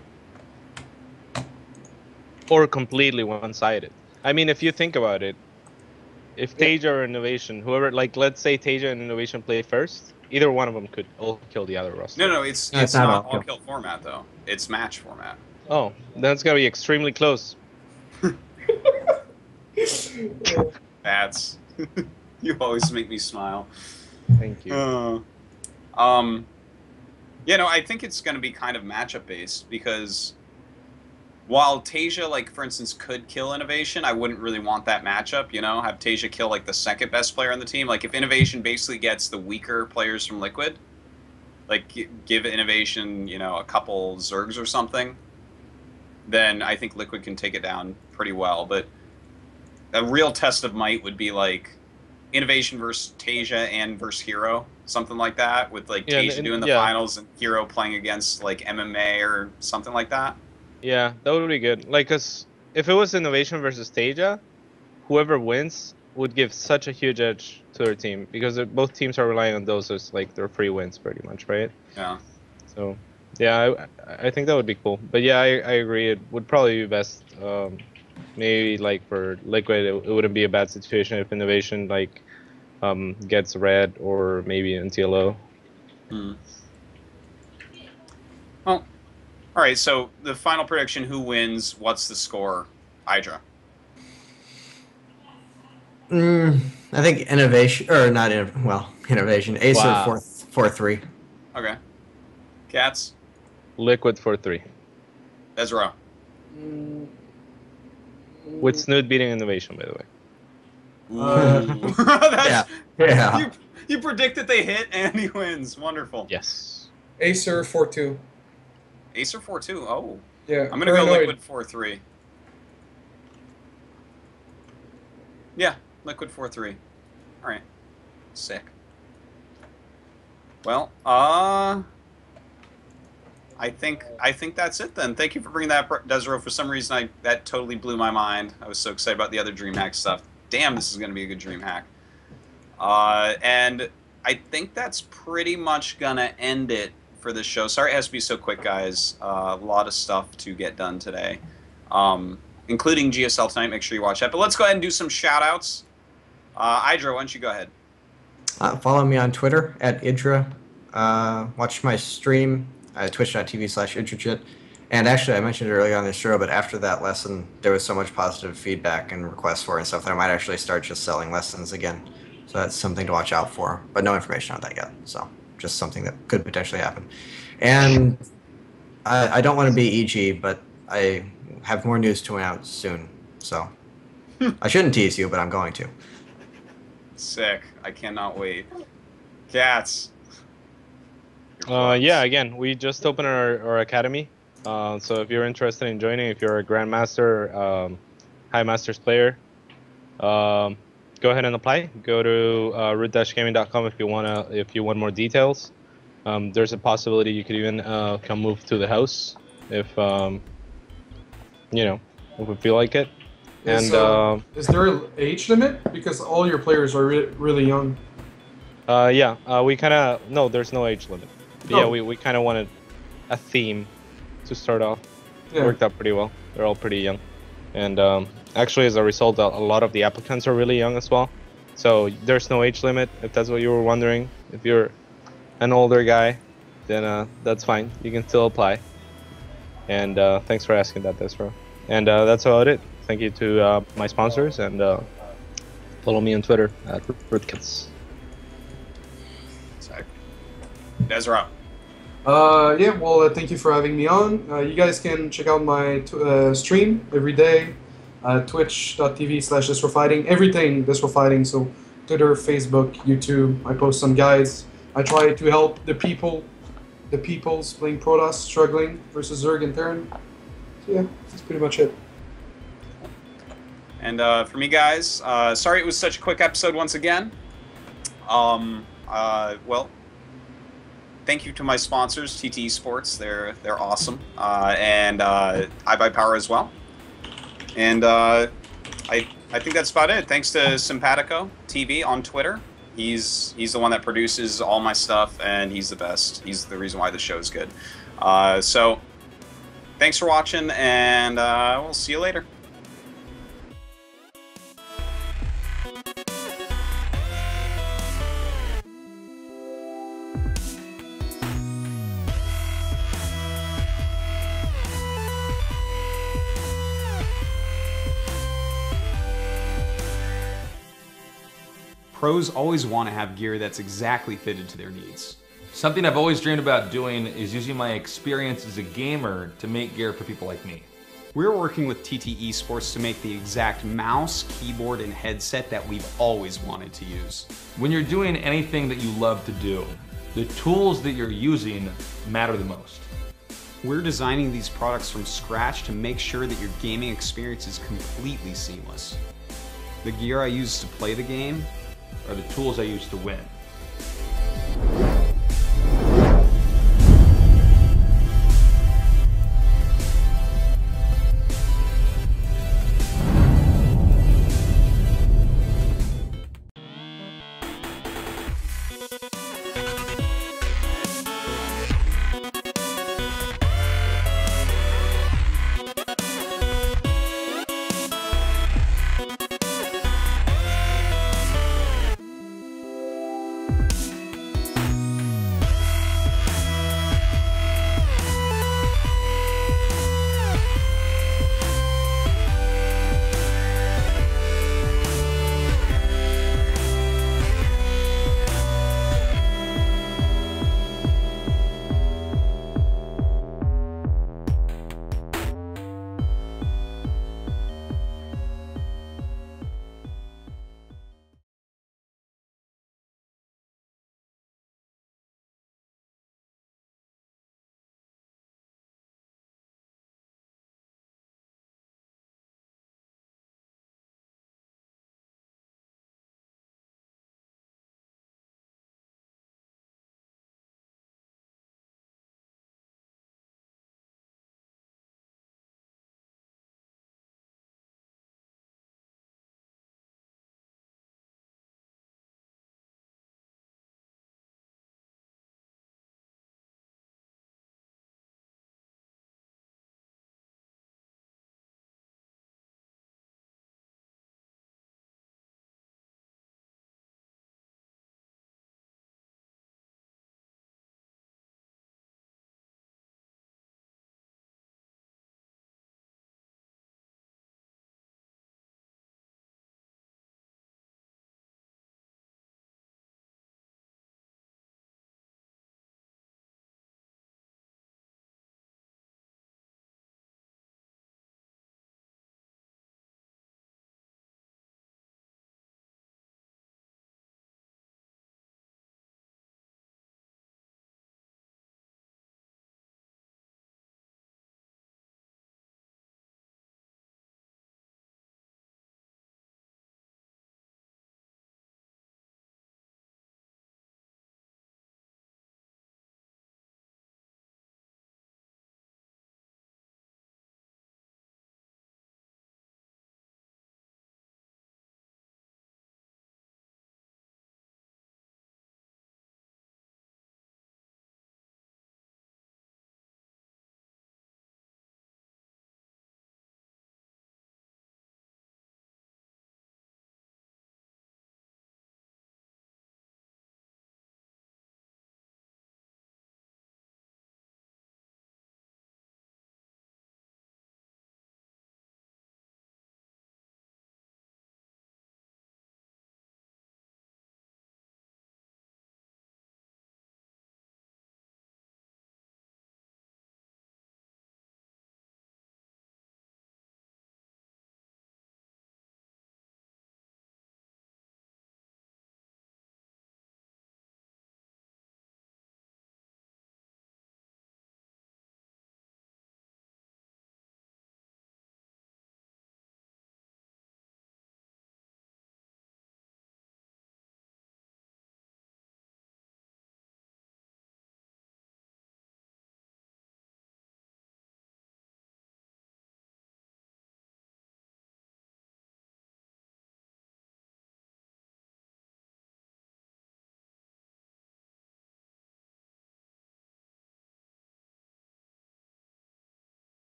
Or completely one-sided. I mean, if you think about it, if Tasia or Innovation, whoever, like let's say Tasia and Innovation play first, either one of them could all kill the other roster. No, it's not all kill format though. It's match format. Oh, that's gonna be extremely close. Bats. You always make me smile. Thank you. I think it's gonna be kind of matchup based because while Tasia, like for instance, could kill Innovation, I wouldn't really want that matchup. Have Tasia kill like the second best player on the team. Like if Innovation basically gets the weaker players from Liquid, like give Innovation, a couple Zergs or something, then I think Liquid can take it down pretty well. But a real test of might would be like Innovation versus Tasia and versus Hero, something like that, with like Tasia doing the finals and Hero playing against like MMA or something like that. Yeah, that would be good. Like, cause if it was Innovation versus Tasia, whoever wins would give such a huge edge to their team because both teams are relying on those as like their free wins, pretty much, right? Yeah. So, yeah, I think that would be cool. But yeah, I agree. It would probably be best. Maybe like for Liquid, it wouldn't be a bad situation if Innovation like gets red or maybe NTLO. Well. All right, so the final prediction, who wins, what's the score? Idra. I think Innovation, or not, Innovation. Acer 4-3. Okay. Catz? Liquid 4-3. Desrow. With Snoot beating Innovation, by the way. Yeah. You predict that they hit and he wins. Wonderful. Yes. Acer 4-2. Acer 4-2. Oh. Yeah. I'm gonna go Liquid 4-3. Yeah, Liquid 4-3. All right. Sick. Well, I think that's it then. Thank you for bringing that up, Desrow. For some reason, that totally blew my mind. I was so excited about the other DreamHack stuff. Damn, this is gonna be a good DreamHack. And I think that's pretty much gonna end it for this show. Sorry it has to be so quick, guys. A lot of stuff to get done today, including GSL tonight. Make sure you watch that. But let's go ahead and do some shout-outs. Idra, why don't you go ahead? Follow me on Twitter at Idra. Watch my stream at twitch.tv/IdraJit. And actually, I mentioned it earlier on the show, but after that lesson, there was so much positive feedback and requests for it and stuff that I might actually start just selling lessons again. So that's something to watch out for. But no information on that yet. So just something that could potentially happen. And I don't want to be EG, but I have more news to announce soon. So I shouldn't tease you, but I'm going to. Sick. I cannot wait. Catz. Yeah, again, we just opened our academy. So if you're interested in joining, if you're a Grandmaster, High Masters player, go ahead and apply. Go to root-gaming.com if you want more details. There's a possibility you could even come move to the house if if we feel like it. Is there an age limit? Because all your players are really young. No, there's no age limit. Oh. Yeah, we kind of wanted a theme to start off. Yeah. It worked out pretty well. They're all pretty young. And actually, as a result, a lot of the applicants are really young as well. So there's no age limit, if that's what you were wondering. If you're an older guy, then that's fine. You can still apply. And thanks for asking that, Desrow. And that's about it. Thank you to my sponsors, and follow me on Twitter at Catz. Desrow. Thank you for having me on. You guys can check out my stream every day, twitch.tv/DesrowFighting. Everything Desrow Fighting, so Twitter, Facebook, YouTube. I post some guides. I try to help the peoples playing Protoss struggling versus Zerg and Terran. So yeah, that's pretty much it. And for me, guys, sorry it was such a quick episode once again. Well, thank you to my sponsors, TT Sports. They're awesome, and iBuyPower as well. And I think that's about it. Thanks to Simpatico TV on Twitter. He's the one that produces all my stuff, and he's the best. He's the reason why the show is good. So thanks for watching, and we'll see you later. Pros always want to have gear that's exactly fitted to their needs. Something I've always dreamed about doing is using my experience as a gamer to make gear for people like me. We're working with TT Esports to make the exact mouse, keyboard, and headset that we've always wanted to use. When you're doing anything that you love to do, the tools that you're using matter the most. We're designing these products from scratch to make sure that your gaming experience is completely seamless. The gear I use to play the game are the tools I use to win.